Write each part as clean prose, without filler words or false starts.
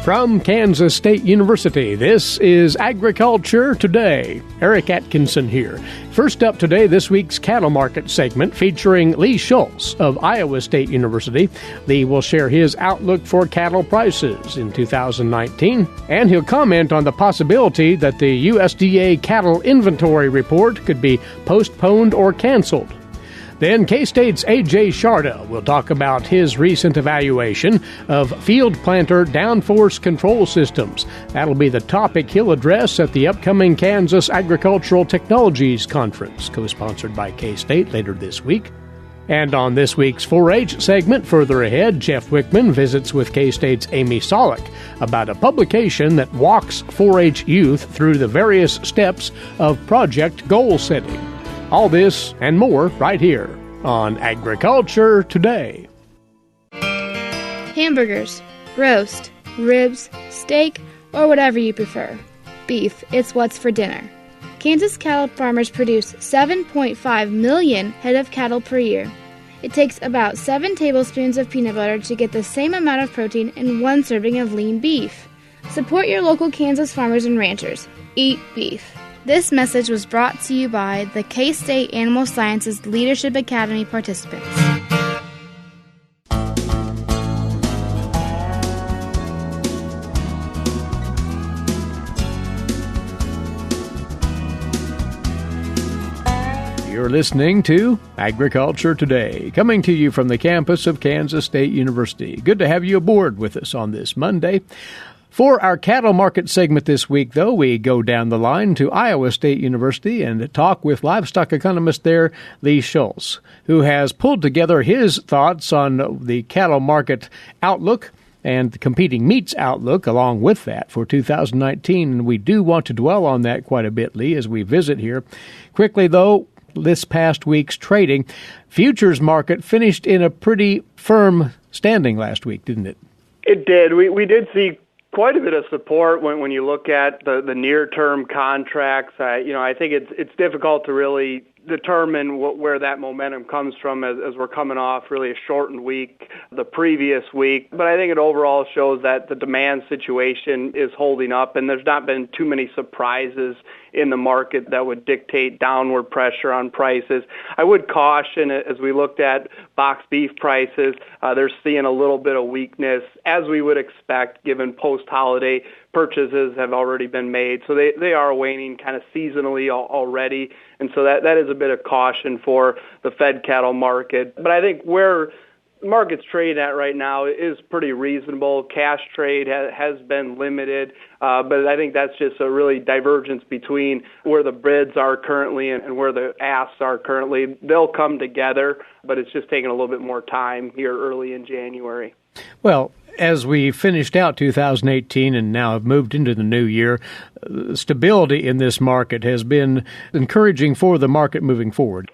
From Kansas State University, this is Agriculture Today. Eric Atkinson here. First up today, this week's cattle market segment featuring Lee Schulz of Iowa State University. Lee will share his outlook for cattle prices in 2019, and he'll comment on the possibility that the USDA cattle inventory report could be postponed or canceled. Then K-State's Ajay Sharda will talk about his recent evaluation of field planter downforce control systems. That'll be the topic he'll address at the upcoming Kansas Agricultural Technologies Conference, co-sponsored by K-State later this week. And on this week's 4-H segment, further ahead, Jeff Wickman visits with K-State's Amy Sollock about a publication that walks 4-H youth through the various steps of project goal setting. All this and more right here on Agriculture Today. Hamburgers, roast, ribs, steak, or whatever you prefer. Beef, it's what's for dinner. Kansas cattle farmers produce 7.5 million head of cattle per year. It takes about 7 tablespoons of peanut butter to get the same amount of protein in 1 serving of lean beef. Support your local Kansas farmers and ranchers. Eat beef. This message was brought to you by the K-State Animal Sciences Leadership Academy participants. You're listening to Agriculture Today, coming to you from the campus of Kansas State University. Good to have you aboard with us on this Monday. For our cattle market segment this week, though, we go down the line to Iowa State University and talk with livestock economist there, Lee Schulz, who has pulled together his thoughts on the cattle market outlook and the competing meats outlook along with that for 2019. And we do want to dwell on that quite a bit, Lee, as we visit here. Quickly, though, this past week's trading, futures market finished in a pretty firm standing last week, didn't it? It did. We did see quite a bit of support when you look at the near-term contracts. I think it's difficult to really determine where that momentum comes from as we're coming off really a shortened week the previous week. But I think it overall shows that the demand situation is holding up, and there's not been too many surprises in the market that would dictate downward pressure on prices. I would caution, as we looked at box beef prices, they're seeing a little bit of weakness, as we would expect, given post-holiday purchases have already been made. So they are waning kind of seasonally already, and so that is a bit of caution for the fed cattle market. But I think where the market's trading at right now is pretty reasonable. Cash trade has been limited, but I think that's just a really divergence between where the bids are currently and where the asks are currently. They'll come together, but it's just taking a little bit more time here early in January. Well, as we finished out 2018 and now have moved into the new year, stability in this market has been encouraging for the market moving forward.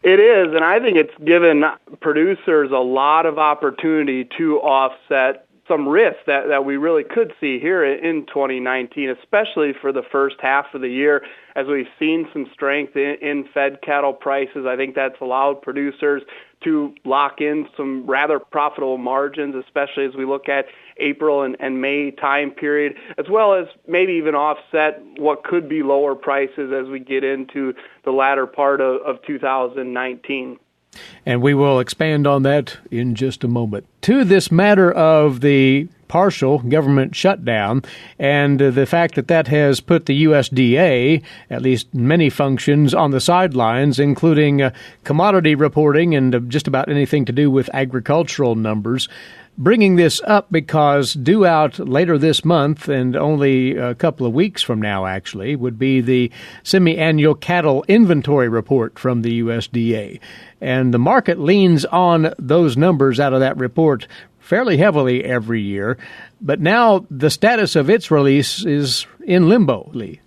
It is, and I think it's given producers a lot of opportunity to offset some risks that we really could see here in 2019, especially for the first half of the year. As we've seen some strength in fed cattle prices, I think that's allowed producers to lock in some rather profitable margins, especially as we look at April and May time period, as well as maybe even offset what could be lower prices as we get into the latter part of 2019. And we will expand on that in just a moment. To this matter of the partial government shutdown and the fact that has put the USDA, at least many functions, on the sidelines, including commodity reporting and just about anything to do with agricultural numbers. Bringing this up because due out later this month and only a couple of weeks from now, actually, would be the semi-annual cattle inventory report from the USDA. And the market leans on those numbers out of that report fairly heavily every year. But now the status of its release is in limbo, Lee.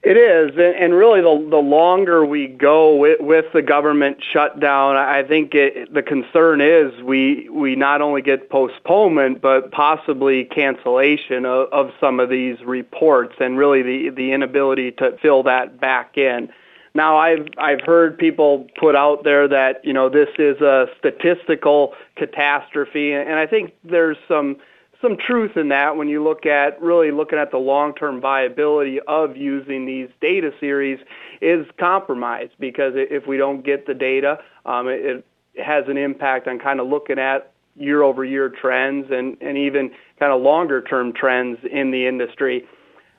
It is, and really the longer we go with the government shutdown, I think the concern is we not only get postponement, but possibly cancellation of some of these reports, and really the inability to fill that back in. Now, I've heard people put out there that, this is a statistical catastrophe, and I think there's some some truth in that when you look at really looking at the long-term viability of using these data series is compromised, because if we don't get the data, it has an impact on kind of looking at year-over-year trends and even kind of longer-term trends in the industry.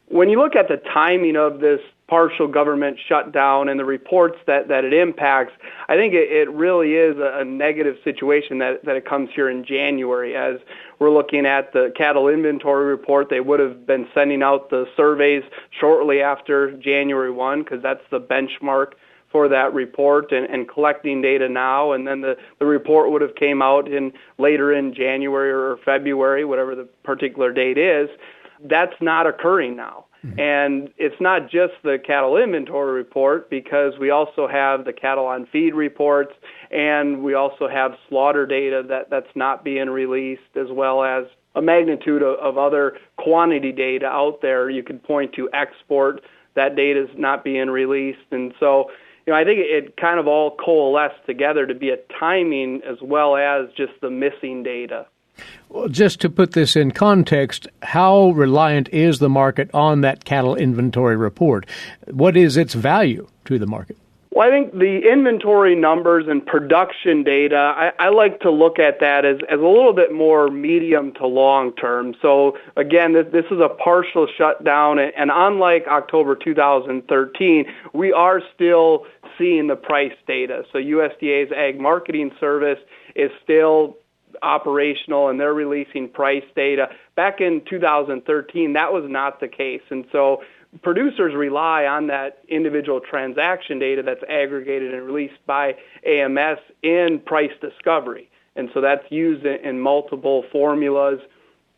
When you look at the timing of this partial government shutdown and the reports that it impacts, I think it really is a negative situation that it comes here in January. As we're looking at the cattle inventory report, they would have been sending out the surveys shortly after January 1, because that's the benchmark for that report, and collecting data now, and then the report would have came out later in January or February, whatever the particular date is. That's not occurring now. Mm-hmm. And it's not just the cattle inventory report, because we also have the cattle on feed reports, and we also have slaughter data that's not being released, as well as a magnitude of other quantity data out there. You could point to export, that data is not being released. And so, I think it kind of all coalesced together to be a timing as well as just the missing data. Well, just to put this in context, how reliant is the market on that cattle inventory report? What is its value to the market? Well, I think the inventory numbers and production data, I like to look at that as a little bit more medium to long term. So again, this is a partial shutdown, and unlike October 2013, we are still seeing the price data. So USDA's Ag Marketing Service is still operational, and they're releasing price data. Back in 2013, that was not the case. And so producers rely on that individual transaction data that's aggregated and released by AMS in price discovery. And so that's used in multiple formulas.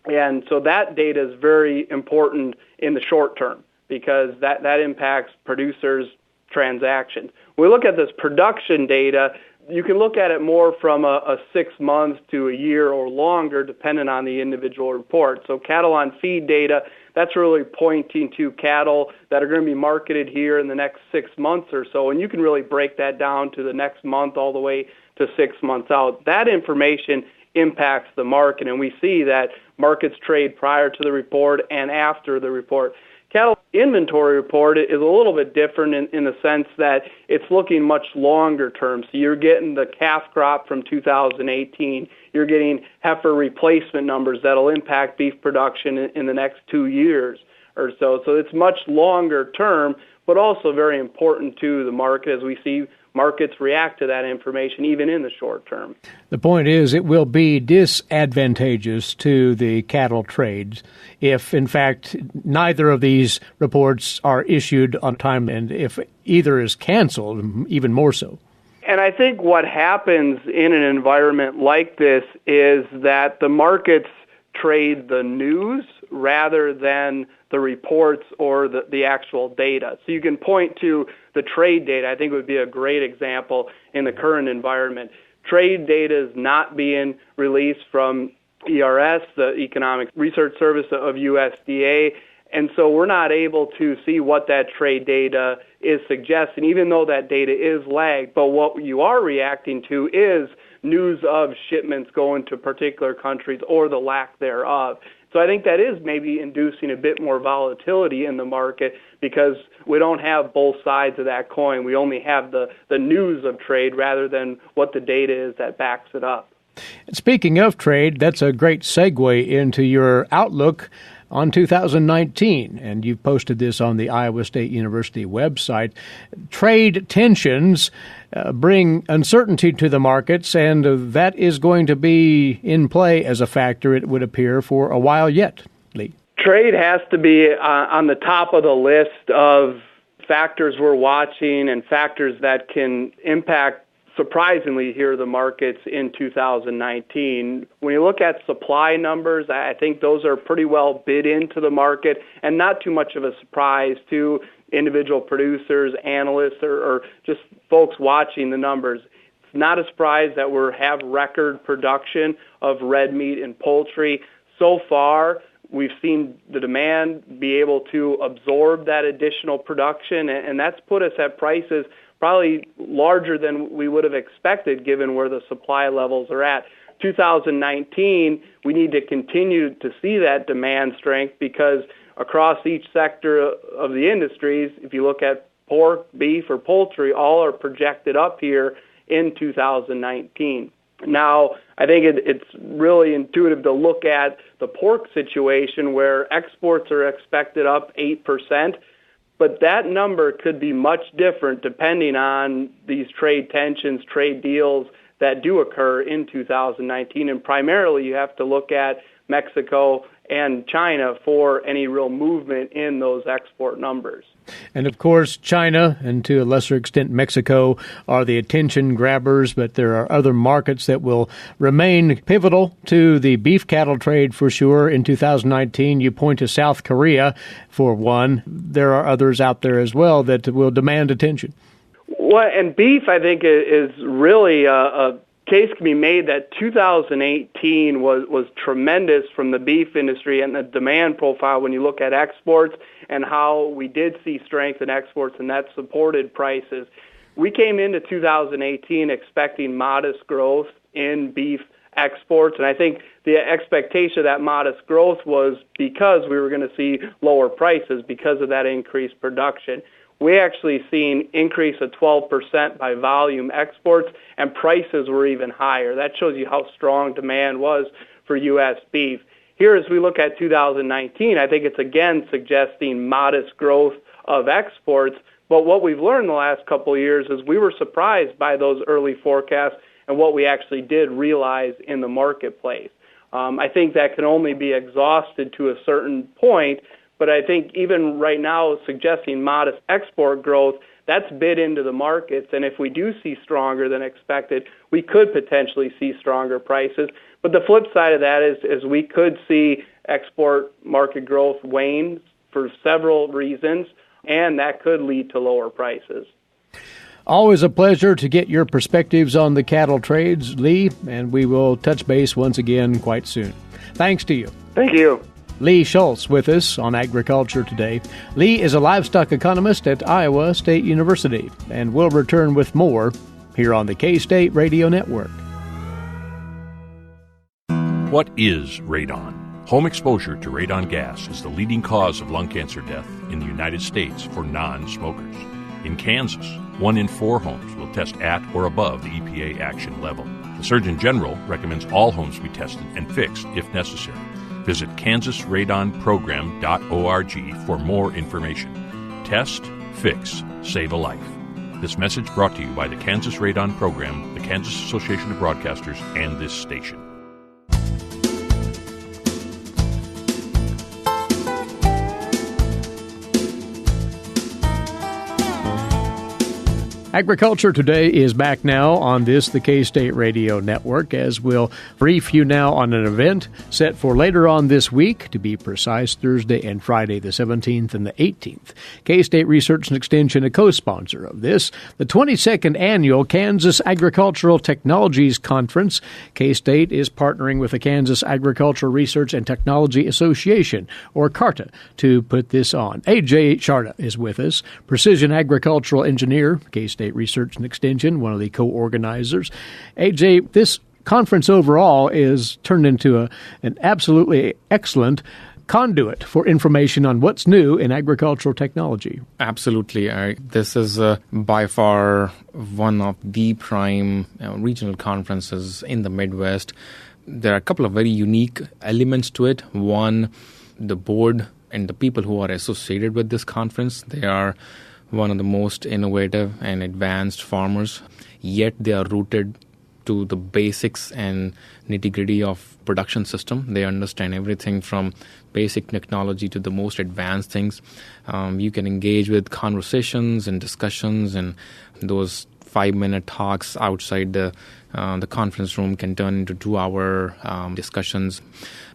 And so that data is very important in the short term, because that impacts producers' transactions. When we look at this production data, you can look at it more from a 6 months to a year or longer, depending on the individual report. So cattle on feed data, that's really pointing to cattle that are going to be marketed here in the next 6 months or so, and you can really break that down to the next month all the way to 6 months out. That information impacts the market, and we see that markets trade prior to the report and after the report. Cattle inventory report is a little bit different in the sense that it's looking much longer term. So you're getting the calf crop from 2018. You're getting heifer replacement numbers that'll impact beef production in the next 2 years or so. So it's much longer term, but also very important to the market, as we see markets react to that information even in the short term. The point is, it will be disadvantageous to the cattle trade if, in fact, neither of these reports are issued on time, and if either is canceled, even more so. And I think what happens in an environment like this is that the markets trade the news rather than the reports or the actual data. So you can point to the trade data. I think would be a great example in the current environment. Trade data is not being released from ERS, the Economic Research Service of USDA, and so we're not able to see what that trade data is suggesting, even though that data is lagged. But what you are reacting to is news of shipments going to particular countries or the lack thereof. So I think that is maybe inducing a bit more volatility in the market, because we don't have both sides of that coin. We only have the news of trade rather than what the data is that backs it up. Speaking of trade, that's a great segue into your outlook on 2019, and you've posted this on the Iowa State University website. Trade tensions bring uncertainty to the markets, and that is going to be in play as a factor, it would appear, for a while yet, Lee. Trade has to be on the top of the list of factors we're watching and factors that can impact, surprisingly, here the markets in 2019. When you look at supply numbers, I think those are pretty well bid into the market and not too much of a surprise to individual producers, analysts, or just folks watching the numbers. It's not a surprise that we have record production of red meat and poultry. So far, we've seen the demand be able to absorb that additional production, and that's put us at prices probably larger than we would have expected given where the supply levels are at. 2019, we need to continue to see that demand strength because across each sector of the industries, if you look at pork, beef, or poultry, all are projected up here in 2019. Now, I think it's really intuitive to look at the pork situation where exports are expected up 8%, but that number could be much different depending on these trade tensions, trade deals that do occur in 2019. And primarily, you have to look at Mexico and China for any real movement in those export numbers. And of course, China and to a lesser extent Mexico are the attention grabbers, but there are other markets that will remain pivotal to the beef cattle trade for sure in 2019. You point to South Korea for one. There are others out there as well that will demand attention. Well, and beef, I think, is really a case can be made that 2018 was tremendous from the beef industry and the demand profile when you look at exports and how we did see strength in exports, and that supported prices. We came into 2018 expecting modest growth in beef exports, and I think the expectation of that modest growth was because we were going to see lower prices because of that increased production. We actually seen increase of 12% by volume exports, and prices were even higher. That shows you how strong demand was for U.S. beef. Here, as we look at 2019, I think it's again suggesting modest growth of exports, but what we've learned the last couple of years is we were surprised by those early forecasts and what we actually did realize in the marketplace. I think that can only be exhausted to a certain point, but I think even right now suggesting modest export growth, that's bid into the markets, and if we do see stronger than expected, we could potentially see stronger prices. But the flip side of that is we could see export market growth wane for several reasons, and that could lead to lower prices. Always a pleasure to get your perspectives on the cattle trades, Lee, and we will touch base once again quite soon. Thanks to you. Thank you. Lee Schulz with us on Agriculture Today. Lee is a livestock economist at Iowa State University, and we'll return with more here on the K-State Radio Network. What is radon? Home exposure to radon gas is the leading cause of lung cancer death in the United States for non-smokers. In Kansas, 1 in 4 homes will test at or above the EPA action level. The Surgeon General recommends all homes be tested and fixed if necessary. Visit kansasradonprogram.org for more information. Test, fix, save a life. This message brought to you by the Kansas Radon Program, the Kansas Association of Broadcasters, and this station. Agriculture Today is back now on the K-State Radio Network, as we'll brief you now on an event set for later on this week, to be precise, Thursday and Friday, the 17th and the 18th. K-State Research and Extension, a co-sponsor of this, the 22nd Annual Kansas Agricultural Technologies Conference. K-State is partnering with the Kansas Agricultural Research and Technology Association, or CARTA, to put this on. Ajay Sharda is with us, precision agricultural engineer, K-State Research and Extension, one of the co-organizers. AJ, this conference overall is turned into an absolutely excellent conduit for information on what's new in agricultural technology. Absolutely, Eric. This is by far one of the prime regional conferences in the Midwest. There are a couple of very unique elements to it. One, the board and the people who are associated with this conference, they are one of the most innovative and advanced farmers, yet they are rooted to the basics and nitty-gritty of production system. They understand everything from basic technology to the most advanced things. You can engage with conversations and discussions, and those 5-minute talks outside the conference room can turn into 2-hour discussions.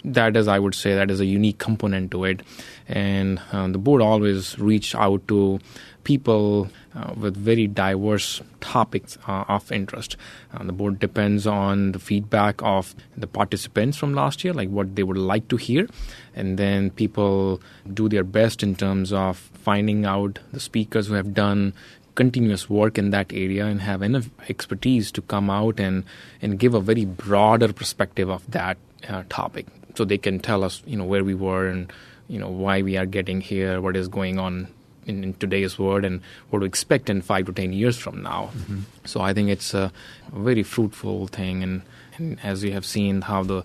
That is, I would say, that is a unique component to it. And the board always reach out to people with very diverse topics of interest. The board depends on the feedback of the participants from last year, like what they would like to hear. And then people do their best in terms of finding out the speakers who have done continuous work in that area and have enough expertise to come out and give a very broader perspective of that topic. So they can tell us, where we were and, why we are getting here, what is going on in today's world, and what to expect in 5 to 10 years from now. Mm-hmm. So I think it's a very fruitful thing, and as you have seen how the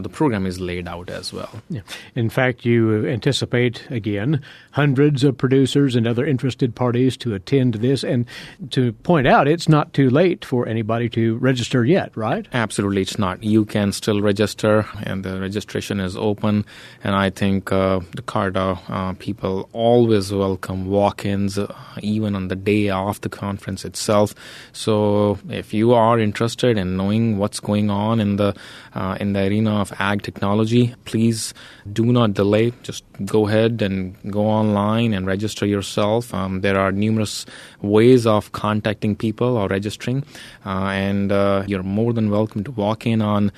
program is laid out as well. Yeah. In fact, you anticipate, again, hundreds of producers and other interested parties to attend this. And to point out, it's not too late for anybody to register yet, right? Absolutely, it's not. You can still register, and the registration is open. And I think the CARTA people always welcome walk-ins, even on the day of the conference itself. So if you are interested in knowing what's going on in the arena of ag technology, please do not delay. Just go ahead and go online and register yourself. There are numerous ways of contacting people or registering, and you're more than welcome to walk in on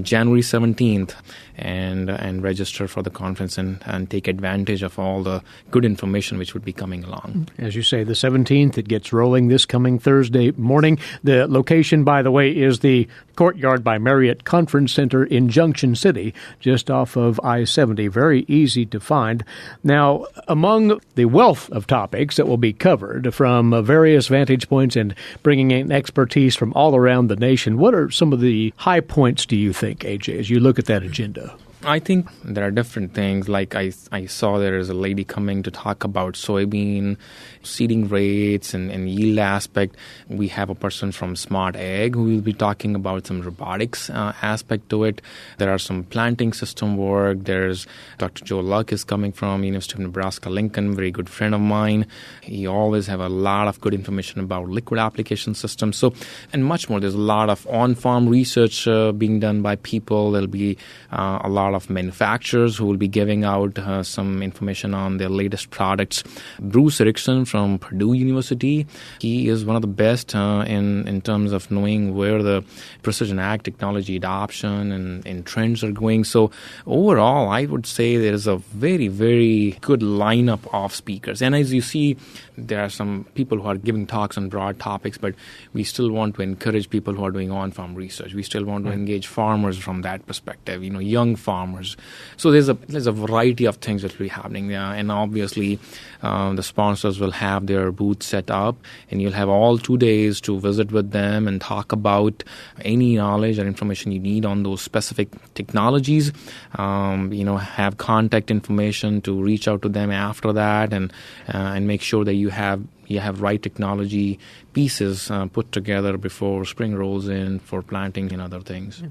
January 17th and register for the conference and take advantage of all the good information which would be coming along. As you say, the 17th, it gets rolling this coming Thursday morning. The location, by the way, is the Courtyard by Marriott Conference Center in Junction City, just off of I-70. Very easy to find. Now, among the wealth of topics that will be covered from various vantage points and bringing in expertise from all around the nation, what are some of the high points, do you think, Ajay, as you look at that agenda? I think there are different things. Like I saw there is a lady coming to talk about soybean seeding rates and yield aspect. We have a person from Smart Ag who will be talking about some robotics aspect to it. There are some planting system work. There's Dr. Joe Luck is coming from University of Nebraska-Lincoln, very good friend of mine. He always have a lot of good information about liquid application systems. So, and much more. There's a lot of on-farm research being done by people. There'll be a lot of manufacturers who will be giving out some information on their latest products. Bruce Erickson from Purdue University, he is one of the best in terms of knowing where the precision ag technology adoption and trends are going. So overall, I would say there is a very, very good lineup of speakers. And as you see, there are some people who are giving talks on broad topics, but we still want to encourage people who are doing on-farm research. We still want to engage farmers from that perspective, young farmers. So there's a variety of things that will be happening there. And obviously, the sponsors will have their booth set up, and you'll have all 2 days to visit with them and talk about any knowledge or information you need on those specific technologies. Have contact information to reach out to them after that, and make sure that you have right technology pieces put together before spring rolls in for planting and other things.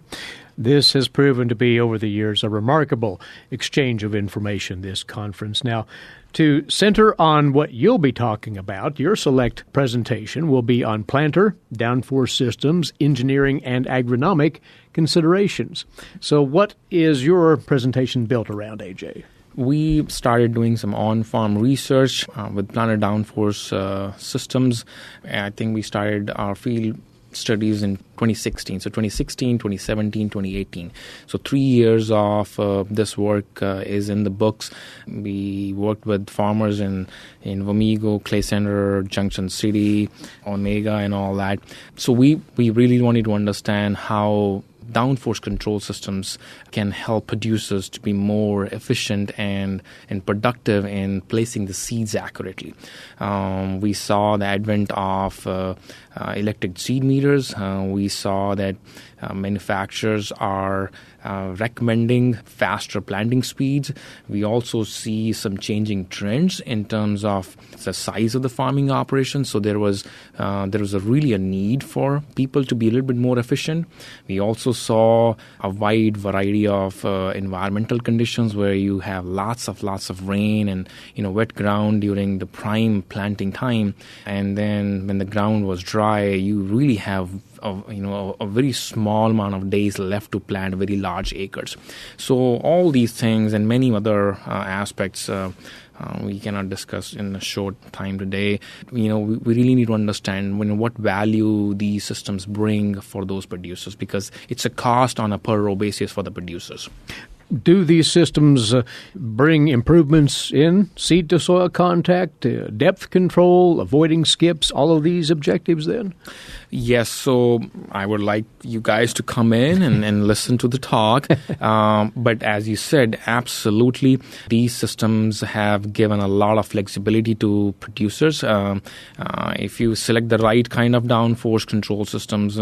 This has proven to be, over the years, a remarkable exchange of information, this conference. Now, to center on what you'll be talking about, your select presentation will be on planter, downforce systems, engineering, and agronomic considerations. So what is your presentation built around, Ajay? We started doing some on-farm research with planter downforce systems. I think we started our field studies in 2016. So 2016, 2017, 2018. So 3 years of this work is in the books. We worked with farmers in Wamego, Clay Center, Junction City, Omega, and all that. So we really wanted to understand how downforce control systems can help producers to be more efficient and productive in placing the seeds accurately. We saw the advent of electric seed meters. We saw that manufacturers are recommending faster planting speeds. We also see some changing trends in terms of the size of the farming operation. So there was really a need for people to be a little bit more efficient. We also saw a wide variety of environmental conditions where you have lots of rain and wet ground during the prime planting time, and then when the ground was dry, you really have a very small amount of days left to plant very large acres. So all these things and many other aspects we cannot discuss in a short time today. We really need to understand what value these systems bring for those producers, because it's a cost on a per row basis for the producers. Do these systems bring improvements in seed-to-soil contact, depth control, avoiding skips, all of these objectives then? Yes, so I would like you guys to come in and listen to the talk. But as you said, absolutely, these systems have given a lot of flexibility to producers. If you select the right kind of downforce control systems,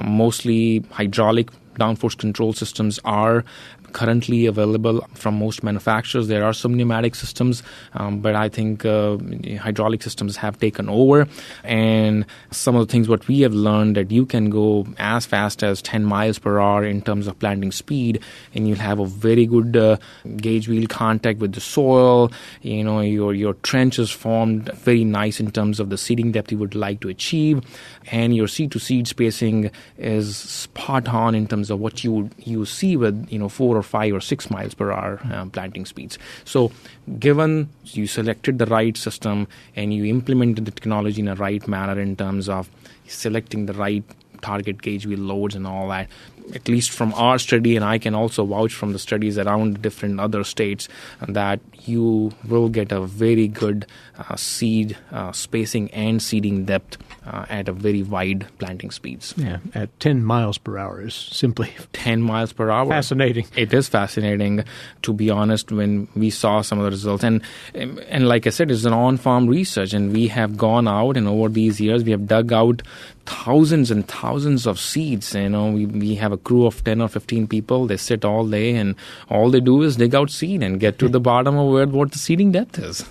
mostly hydraulic downforce control systems are currently available from most manufacturers. There are some pneumatic systems, but I think hydraulic systems have taken over. And some of the things what we have learned that you can go as fast as 10 miles per hour in terms of planting speed, and you'll have a very good gauge wheel contact with the soil. You know, your trench is formed very nice in terms of the seeding depth you would like to achieve, and your seed to seed spacing is spot on in terms of what you see with 4 or 5 or 6 miles per hour planting speeds. So given you selected the right system and you implemented the technology in a right manner in terms of selecting the right target gauge wheel loads and all that, at least from our study, and I can also vouch from the studies around different other states, that you will get a very good seed spacing and seeding depth at a very wide planting speeds. Yeah, at 10 miles per hour is simply 10 miles per hour. Fascinating. It is fascinating, to be honest, when we saw some of the results. And like I said, it's an on-farm research, and we have gone out, and over these years, we have dug out thousands and thousands of seeds. We have a crew of 10 or 15 people. They sit all day, and all they do is dig out seed and get to the bottom of what the seeding depth is.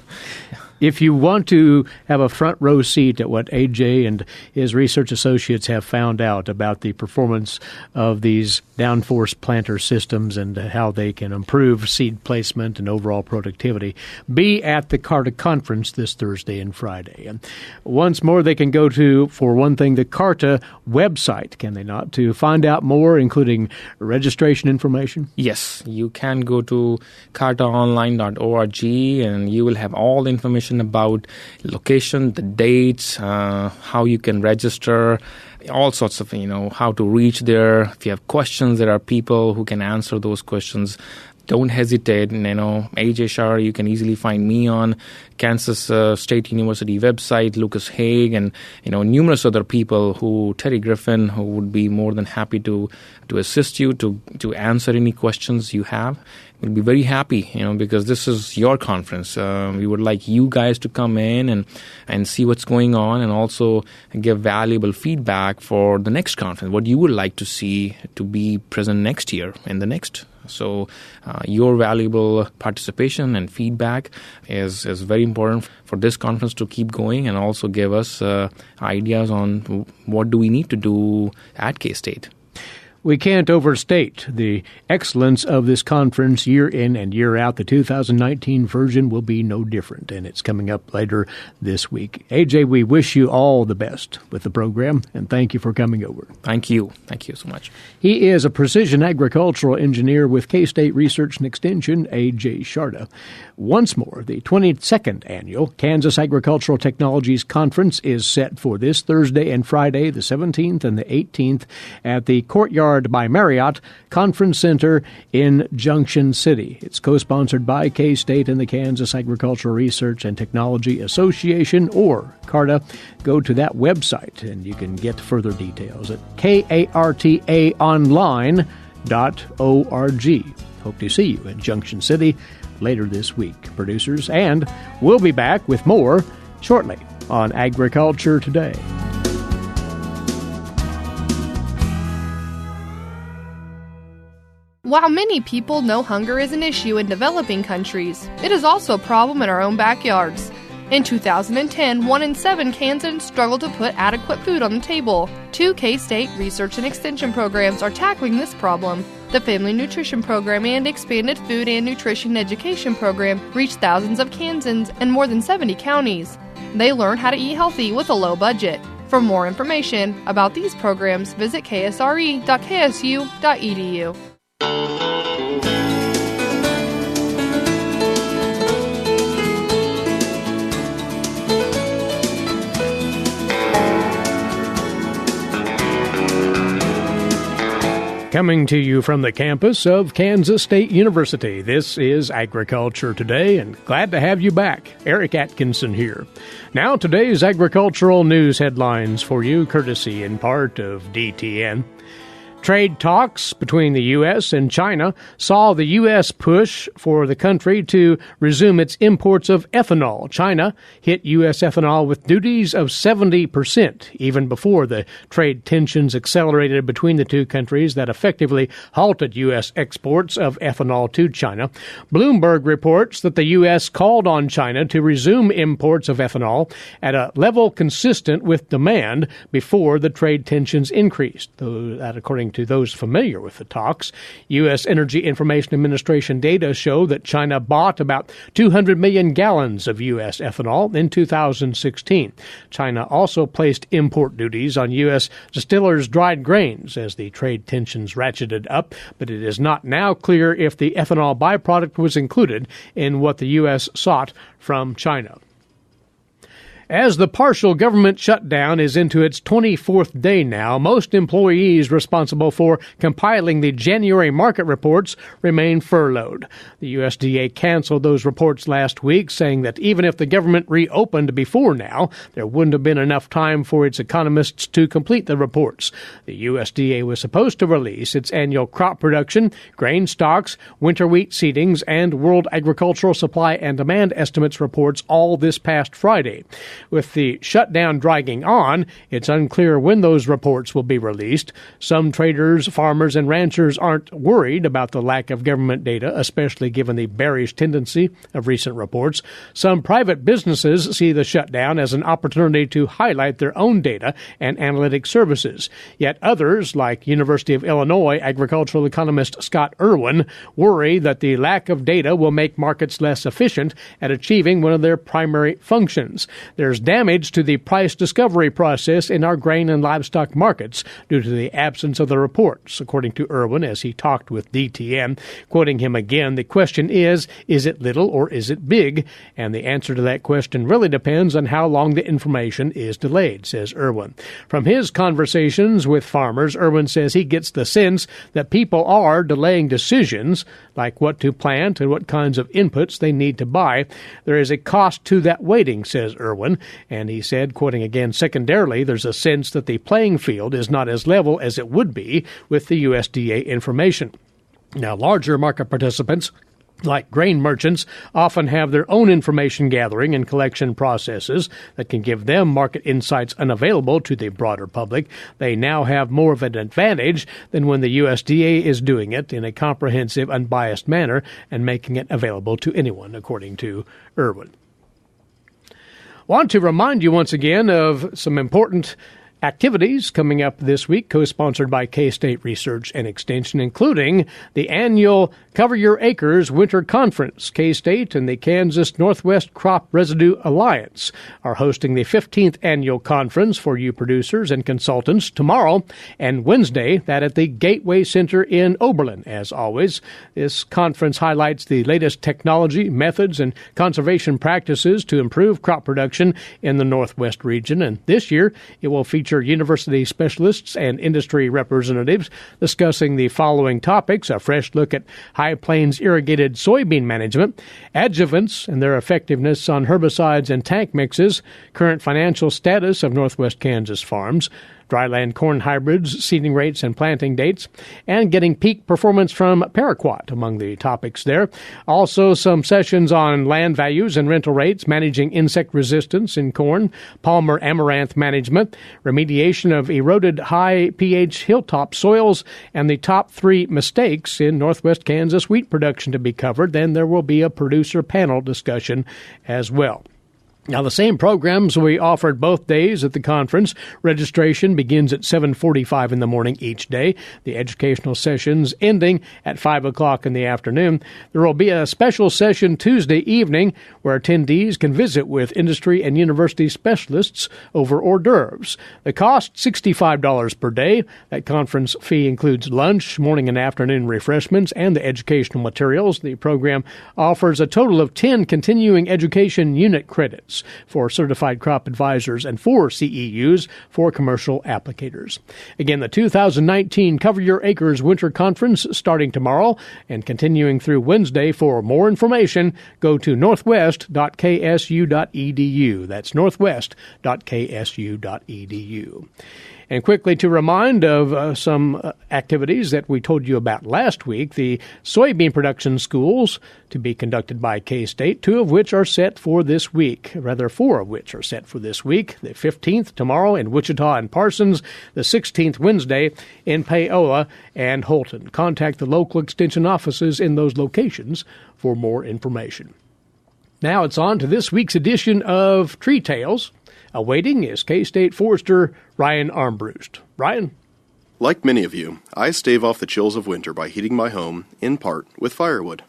If you want to have a front row seat at what AJ and his research associates have found out about the performance of these downforce planter systems and how they can improve seed placement and overall productivity, be at the CARTA conference this Thursday and Friday. And once more, they can go to, for one thing, the CARTA website, can they not, to find out more, including registration information? Yes, you can go to cartaonline.org, and you will have all the information about location, the dates, how you can register, all sorts of, how to reach there. If you have questions, there are people who can answer those questions. Don't hesitate. Ajay Sharda, you can easily find me on Kansas State University website, Lucas Haig, and numerous other people Terry Griffin, who would be more than happy to assist you, to answer any questions you have. We'll be very happy, because this is your conference. We would like you guys to come in and see what's going on, and also give valuable feedback for the next conference, what you would like to see to be present next year and the next. So your valuable participation and feedback is very important for this conference to keep going, and also give us ideas on what do we need to do at K-State. We can't overstate the excellence of this conference year in and year out. The 2019 version will be no different, and it's coming up later this week. AJ, we wish you all the best with the program, and thank you for coming over. Thank you. Thank you so much. He is a precision agricultural engineer with K-State Research and Extension, Ajay Sharda. Once more, the 22nd annual Kansas Agricultural Technologies Conference is set for this Thursday and Friday, the 17th and the 18th, at the Courtyard by Marriott Conference Center in Junction City. It's co-sponsored by K-State and the Kansas Agricultural Research and Technology Association, or CARTA. Go to that website and you can get further details at kartaonline.org. Hope to see you in Junction City later this week, producers, and we'll be back with more shortly on Agriculture Today. While many people know hunger is an issue in developing countries, it is also a problem in our own backyards. In 2010, 1 in 7 Kansans struggled to put adequate food on the table. 2 K-State Research and Extension programs are tackling this problem. The Family Nutrition Program and Expanded Food and Nutrition Education Program reach thousands of Kansans in more than 70 counties. They learn how to eat healthy with a low budget. For more information about these programs, visit ksre.ksu.edu. Coming to you from the campus of Kansas State University, this is Agriculture Today, and glad to have you back. Eric Atkinson here. Now, today's agricultural news headlines for you, courtesy in part of DTN. Trade talks between the U.S. and China saw the U.S. push for the country to resume its imports of ethanol. China hit U.S. ethanol with duties of 70%, even before the trade tensions accelerated between the two countries that effectively halted U.S. exports of ethanol to China. Bloomberg reports that the U.S. called on China to resume imports of ethanol at a level consistent with demand before the trade tensions increased. That, according to those familiar with the talks. U.S. Energy Information Administration data show that China bought about 200 million gallons of U.S. ethanol in 2016. China also placed import duties on U.S. distillers' dried grains as the trade tensions ratcheted up, but it is not now clear if the ethanol byproduct was included in what the U.S. sought from China. As the partial government shutdown is into its 24th day now, most employees responsible for compiling the January market reports remain furloughed. The USDA canceled those reports last week, saying that even if the government reopened before now, there wouldn't have been enough time for its economists to complete the reports. The USDA was supposed to release its annual crop production, grain stocks, winter wheat seedings, and World Agricultural Supply and Demand Estimates reports all this past Friday. With the shutdown dragging on, it's unclear when those reports will be released. Some traders, farmers, and ranchers aren't worried about the lack of government data, especially given the bearish tendency of recent reports. Some private businesses see the shutdown as an opportunity to highlight their own data and analytic services. Yet others, like University of Illinois agricultural economist Scott Irwin, worry that the lack of data will make markets less efficient at achieving one of their primary functions. There's damage to the price discovery process in our grain and livestock markets due to the absence of the reports, according to Irwin as he talked with DTN. Quoting him again, the question is it little or is it big? And the answer to that question really depends on how long the information is delayed, says Irwin. From his conversations with farmers, Irwin says he gets the sense that people are delaying decisions like what to plant and what kinds of inputs they need to buy. There is a cost to that waiting, says Irwin. And he said, quoting again, secondarily, there's a sense that the playing field is not as level as it would be with the USDA information. Now, larger market participants, like grain merchants, often have their own information gathering and collection processes that can give them market insights unavailable to the broader public. They now have more of an advantage than when the USDA is doing it in a comprehensive, unbiased manner and making it available to anyone, according to Irwin. Want to remind you once again of some important activities coming up this week, co-sponsored by K-State Research and Extension, including the annual Cover Your Acres Winter Conference. K-State and the Kansas Northwest Crop Residue Alliance are hosting the 15th annual conference for you producers and consultants tomorrow and Wednesday, that at the Gateway Center in Oberlin. As always, this conference highlights the latest technology, methods, and conservation practices to improve crop production in the Northwest region. And this year, it will feature university specialists and industry representatives discussing the following topics: a fresh look at High Plains irrigated soybean management, adjuvants and their effectiveness on herbicides and tank mixes, current financial status of Northwest Kansas farms, dryland corn hybrids, seeding rates and planting dates, and getting peak performance from paraquat among the topics there. Also, some sessions on land values and rental rates, managing insect resistance in corn, Palmer amaranth management, remediation of eroded high pH hilltop soils, and the top 3 mistakes in Northwest Kansas wheat production to be covered. Then there will be a producer panel discussion as well. Now, the same programs we offered both days at the conference. Registration begins at 7:45 in the morning each day, the educational sessions ending at 5 o'clock in the afternoon. There will be a special session Tuesday evening where attendees can visit with industry and university specialists over hors d'oeuvres. The cost, $65 per day. That conference fee includes lunch, morning and afternoon refreshments, and the educational materials. The program offers a total of 10 continuing education unit credits. credits for certified crop advisors and 4 CEUs for commercial applicators. Again, the 2019 Cover Your Acres Winter Conference starting tomorrow and continuing through Wednesday. For more information, go to northwest.ksu.edu. That's northwest.ksu.edu. And quickly to remind of some activities that we told you about last week, the soybean production schools to be conducted by K-State, 2 of which are set for this week, 4 of which are set for this week, the 15th tomorrow in Wichita and Parsons, the 16th Wednesday in Paola and Holton. Contact the local extension offices in those locations for more information. Now it's on to this week's edition of Tree Tales. Awaiting is K-State Forester Ryan Armbruster. Ryan? Like many of you, I stave off the chills of winter by heating my home, in part, with firewood.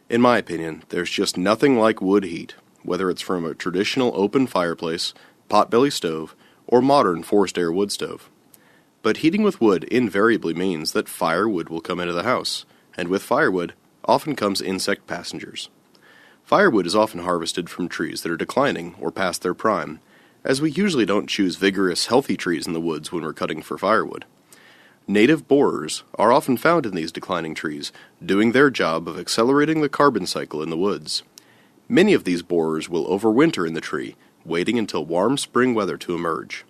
In my opinion, there's just nothing like wood heat, whether it's from a traditional open fireplace, potbelly stove, or modern forced air wood stove. But heating with wood invariably means that firewood will come into the house, and with firewood often comes insect passengers. Firewood is often harvested from trees that are declining or past their prime, as we usually don't choose vigorous, healthy trees in the woods when we're cutting for firewood. Native borers are often found in these declining trees, doing their job of accelerating the carbon cycle in the woods. Many of these borers will overwinter in the tree, waiting until warm spring weather to emerge.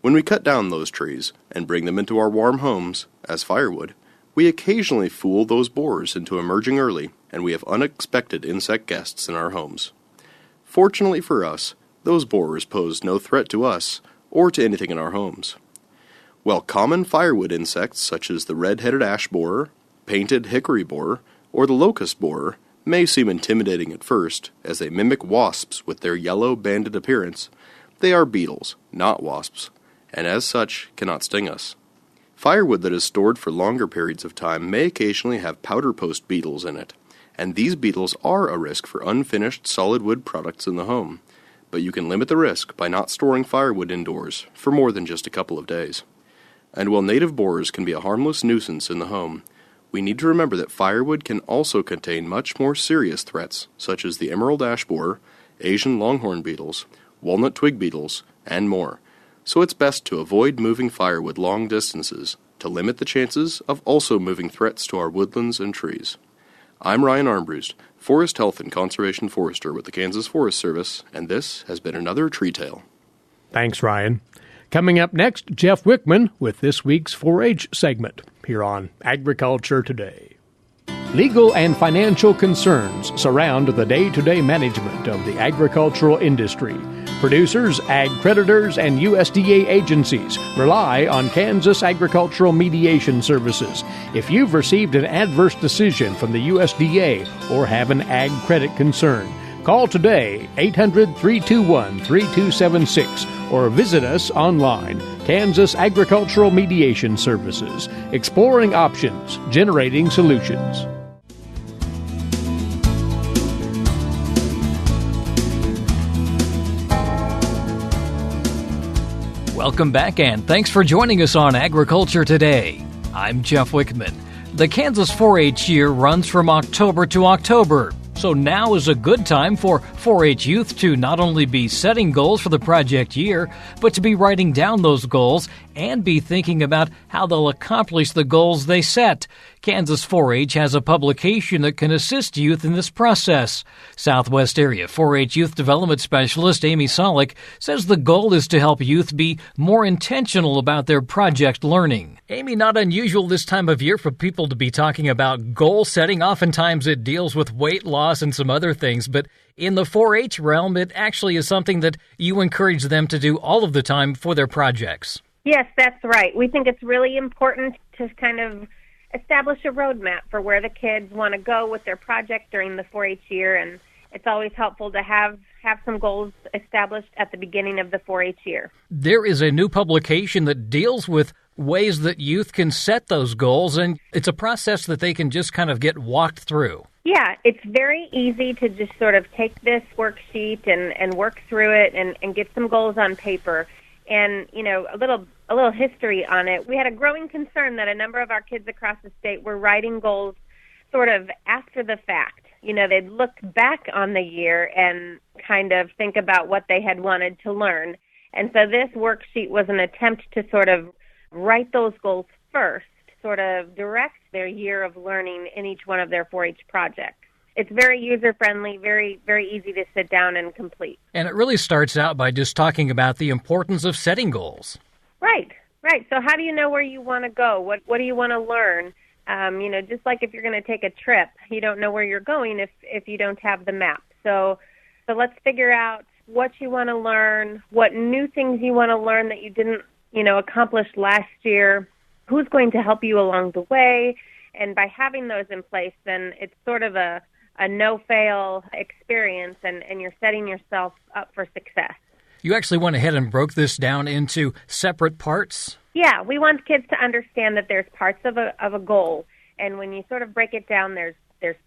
When we cut down those trees and bring them into our warm homes as firewood, we occasionally fool those borers into emerging early, and we have unexpected insect guests in our homes. Fortunately for us, those borers pose no threat to us or to anything in our homes. While common firewood insects such as the red-headed ash borer, painted hickory borer, or the locust borer may seem intimidating at first as they mimic wasps with their yellow banded appearance, they are beetles, not wasps, and as such cannot sting us. Firewood that is stored for longer periods of time may occasionally have powder post beetles in it, and these beetles are a risk for unfinished solid wood products in the home. But you can limit the risk by not storing firewood indoors for more than just a couple of days. And while native borers can be a harmless nuisance in the home, we need to remember that firewood can also contain much more serious threats, such as the emerald ash borer, Asian longhorn beetles, walnut twig beetles, and more. So it's best to avoid moving firewood long distances to limit the chances of also moving threats to our woodlands and trees. I'm Ryan Armbruster, Forest Health and Conservation Forester with the Kansas Forest Service, and this has been another Tree Tale. Thanks, Ryan. Coming up next, Jeff Wickman with this week's 4-H segment here on Agriculture Today. Legal and financial concerns surround the day-to-day management of the agricultural industry. Producers, ag creditors, and USDA agencies rely on Kansas Agricultural Mediation Services. If you've received an adverse decision from the USDA or have an ag credit concern, call today, 800-321-3276, or visit us online, Kansas Agricultural Mediation Services, exploring options, generating solutions. Welcome back, and thanks for joining us on Agriculture Today. I'm Jeff Wickman. The Kansas 4-H year runs from October to October, so now is a good time for 4-H youth to not only be setting goals for the project year, but to be writing down those goals and be thinking about how they'll accomplish the goals they set. Kansas 4-H has a publication that can assist youth in this process. Southwest Area 4-H Youth Development Specialist Amy Sollock says the goal is to help youth be more intentional about their project learning. Amy, not unusual this time of year for people to be talking about goal setting. Oftentimes it deals with weight loss and some other things, but in the 4-H realm, it actually is something that you encourage them to do all of the time for their projects. Yes, that's right. We think it's really important to kind of establish a roadmap for where the kids want to go with their project during the 4-H year, and it's always helpful to have some goals established at the beginning of the 4-H year. There is a new publication that deals with ways that youth can set those goals, and it's a process that they can just kind of get walked through. Yeah, it's very easy to just sort of take this worksheet and work through it and get some goals on paper. And, you know, a little history on it. We had a growing concern that a number of our kids across the state were writing goals sort of after the fact. they'd look back on the year and kind of think about what they had wanted to learn. And so this worksheet was an attempt to sort of write those goals first, sort of direct their year of learning in each one of their 4-H projects. It's very user-friendly, very, very easy to sit down and complete. And it really starts out by just talking about the importance of setting goals. Right. So how do you know where you want to go? What do you want to learn? Just like if you're going to take a trip, you don't know where you're going if you don't have the map. So let's figure out what you want to learn, what new things you want to learn that you didn't, accomplish last year, who's going to help you along the way. And by having those in place, then it's sort of a no-fail experience, and you're setting yourself up for success. You actually went ahead and broke this down into separate parts? Yeah, we want kids to understand that there's parts of a goal. And when you sort of break it down, there's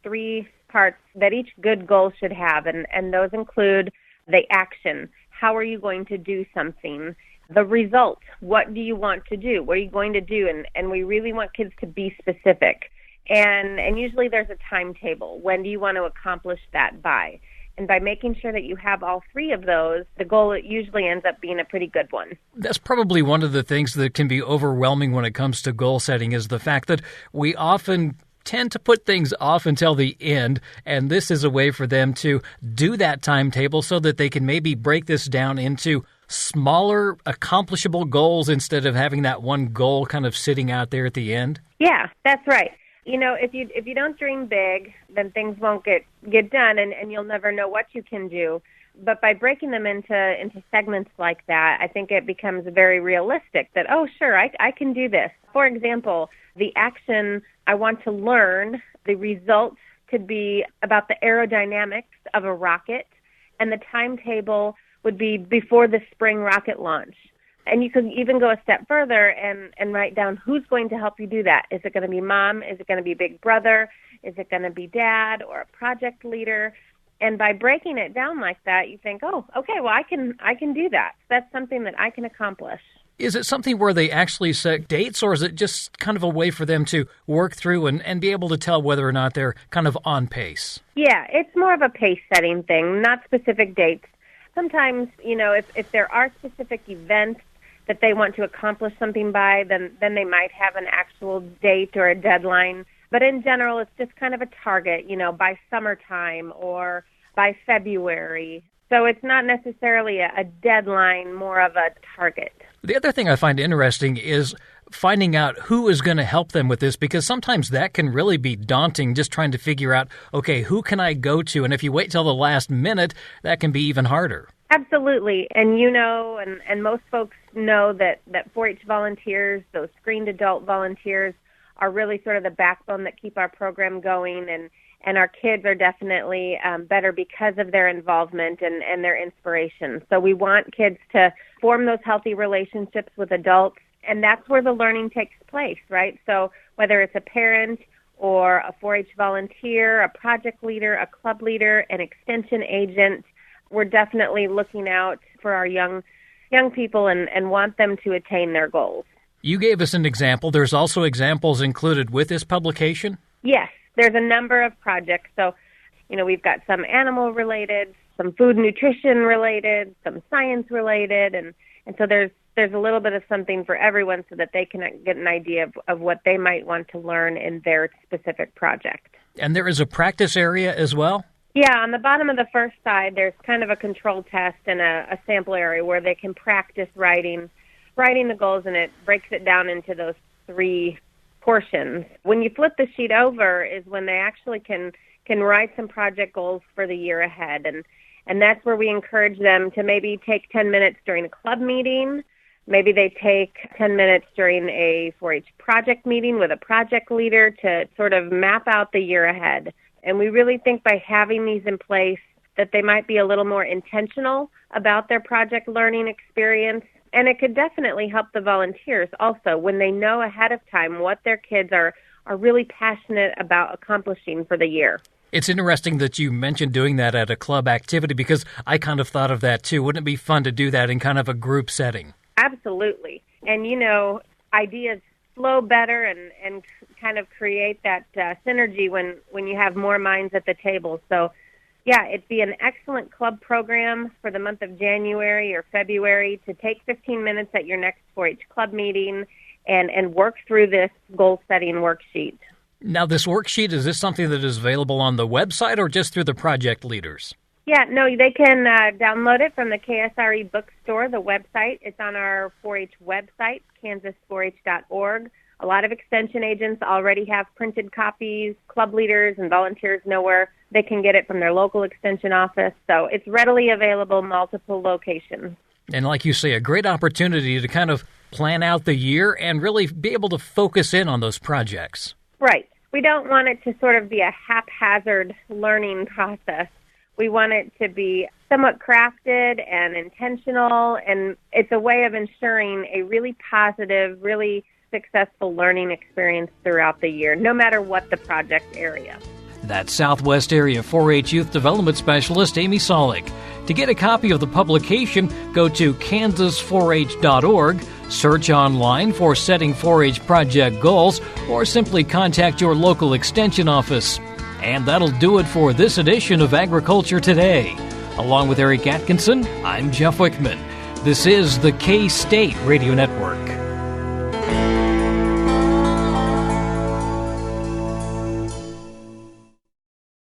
3 parts that each good goal should have, and those include the action. How are you going to do something? The result. What do you want to do? What are you going to do? And we really want kids to be specific. And usually there's a timetable. When do you want to accomplish that by? And by making sure that you have all 3 of those, the goal usually ends up being a pretty good one. That's probably one of the things that can be overwhelming when it comes to goal setting, is the fact that we often tend to put things off until the end, and this is a way for them to do that timetable so that they can maybe break this down into smaller, accomplishable goals instead of having that one goal kind of sitting out there at the end? Yeah, that's right. If you don't dream big, then things won't get done, and you'll never know what you can do. But by breaking them into segments like that, I think it becomes very realistic that, oh, sure, I can do this. For example, the action I want to learn, the result could be about the aerodynamics of a rocket, and the timetable would be before the spring rocket launch. And you could even go a step further and write down who's going to help you do that. Is it going to be mom? Is it going to be big brother? Is it going to be dad or a project leader? And by breaking it down like that, you think, oh, okay, well, I can do that. That's something that I can accomplish. Is it something where they actually set dates, or is it just kind of a way for them to work through and be able to tell whether or not they're kind of on pace? Yeah, it's more of a pace-setting thing, not specific dates. Sometimes, if there are specific events that they want to accomplish something by, then they might have an actual date or a deadline. But in general, it's just kind of a target, by summertime or by February. So it's not necessarily a deadline, more of a target. The other thing I find interesting is finding out who is going to help them with this, because sometimes that can really be daunting, just trying to figure out, okay, who can I go to? And if you wait till the last minute, that can be even harder. Absolutely. And and most folks know that 4-H volunteers, those screened adult volunteers, are really sort of the backbone that keep our program going. And our kids are definitely better because of their involvement and their inspiration. So we want kids to form those healthy relationships with adults, and that's where the learning takes place, right? So whether it's a parent or a 4-H volunteer, a project leader, a club leader, an extension agent, we're definitely looking out for our young people and want them to attain their goals. You gave us an example. There's also examples included with this publication? Yes, there's a number of projects. So, we've got some animal-related, some food nutrition-related, some science-related, and so there's a little bit of something for everyone so that they can get an idea of what they might want to learn in their specific project. And there is a practice area as well? Yeah, on the bottom of the first side, there's kind of a control test and a sample area where they can practice writing the goals, and it breaks it down into those 3 portions. When you flip the sheet over is when they actually can write some project goals for the year ahead, and that's where we encourage them to maybe take 10 minutes during a club meeting. Maybe they take 10 minutes during a 4-H project meeting with a project leader to sort of map out the year ahead. And we really think by having these in place that they might be a little more intentional about their project learning experience. And it could definitely help the volunteers also when they know ahead of time what their kids are really passionate about accomplishing for the year. It's interesting that you mentioned doing that at a club activity, because I kind of thought of that too. Wouldn't it be fun to do that in kind of a group setting? Absolutely. And, ideas flow better and kind of create that synergy when you have more minds at the table. So, yeah, it'd be an excellent club program for the month of January or February to take 15 minutes at your next 4-H club meeting and work through this goal-setting worksheet. Now, this worksheet, is this something that is available on the website or just through the project leaders? Yeah, no, they can download it from the KSRE bookstore, the website. It's on our 4-H website, kansas4h.org. A lot of extension agents already have printed copies. Club leaders and volunteers know where they can get it from their local extension office. So it's readily available, multiple locations. And like you say, a great opportunity to kind of plan out the year and really be able to focus in on those projects. Right. We don't want it to sort of be a haphazard learning process. We want it to be somewhat crafted and intentional, and it's a way of ensuring a really positive, really successful learning experience throughout the year, no matter what the project area. That's Southwest Area 4-H Youth Development Specialist Amy Sollock. To get a copy of the publication, go to kansas4h.org, search online for Setting 4-H Project Goals, or simply contact your local extension office. And that'll do it for this edition of Agriculture Today. Along with Eric Atkinson, I'm Jeff Wickman. This is the K-State Radio Network.